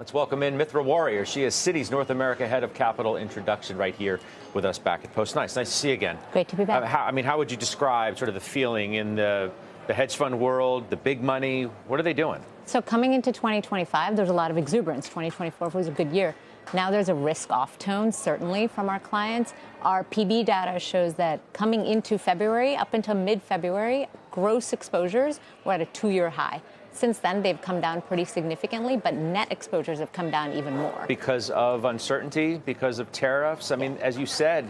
Let's welcome in Mithra Warrior. She is Citi's North America Head of Capital Introduction right here with us back at Post. Nice to see you again. Great to be back. How would you describe sort of the feeling in the hedge fund world, the big money? What are they doing? So coming into 2025, there's a lot of exuberance. 2024 was a good year. Now there's a risk-off tone, certainly, from our clients. Our PB data shows that coming into February, up until mid-February, gross exposures were at a 2-year high. Since then, they've come down pretty significantly, but net exposures have come down even more. Because of uncertainty, because of tariffs? I mean, as you said,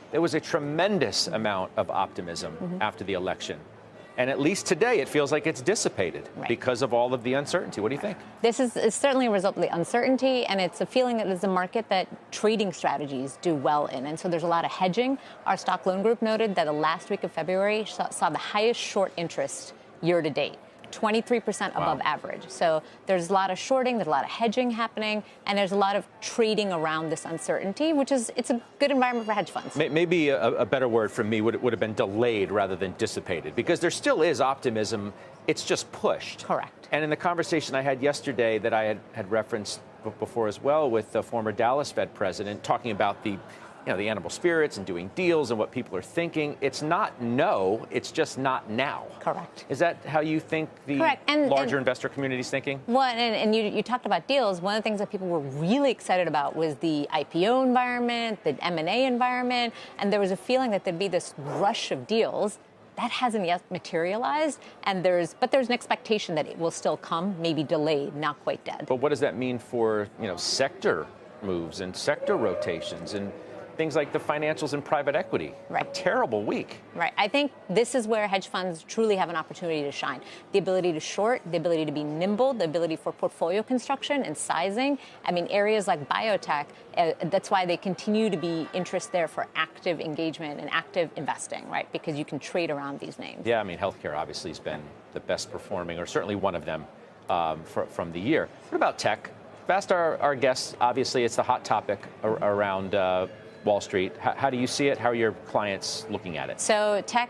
there was a tremendous amount of optimism after the election. And at least today, it feels like it's dissipated because of all of the uncertainty. What do you think? This is certainly a result of the uncertainty, and it's a feeling that it's a market that trading strategies do well in. And so there's a lot of hedging. Our stock loan group noted that the last week of February saw the highest short interest year to date. 23% above average. So there's a lot of shorting, there's a lot of hedging happening, and there's a lot of trading around this uncertainty, it's a good environment for hedge funds. Maybe a better word from me would have been delayed rather than dissipated, because there still is optimism. It's just pushed. Correct. And in the conversation I had yesterday that I had referenced before as well with the former Dallas Fed president, talking about the animal spirits and doing deals and what people are thinking. It's not no, it's just not now. Correct. Is that how you think the larger investor community is thinking? Well, and you talked about deals. One of the things that people were really excited about was the IPO environment, the M&A environment, and there was a feeling that there'd be this rush of deals. That hasn't yet materialized, but there's an expectation that it will still come, maybe delayed, not quite dead. But what does that mean for, sector moves and sector rotations and things like the financials and private equity? Right. A terrible week. Right. I think this is where hedge funds truly have an opportunity to shine. The ability to short, the ability to be nimble, the ability for portfolio construction and sizing. I mean, areas like biotech, that's why they continue to be interest there for active engagement and active investing, right? Because you can trade around these names. Yeah, I mean, healthcare obviously has been the best performing, or certainly one of them from the year. What about tech? I've asked our guests, obviously it's the hot topic around Wall Street. How do you see it? How are your clients looking at it? So tech,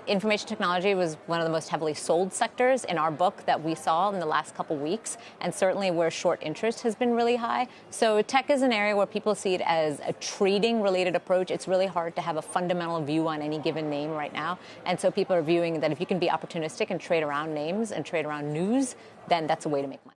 information technology was one of the most heavily sold sectors in our book that we saw in the last couple weeks, and certainly where short interest has been really high. So tech is an area where people see it as a trading-related approach. It's really hard to have a fundamental view on any given name right now, and so people are viewing that if you can be opportunistic and trade around names and trade around news, then that's a way to make money.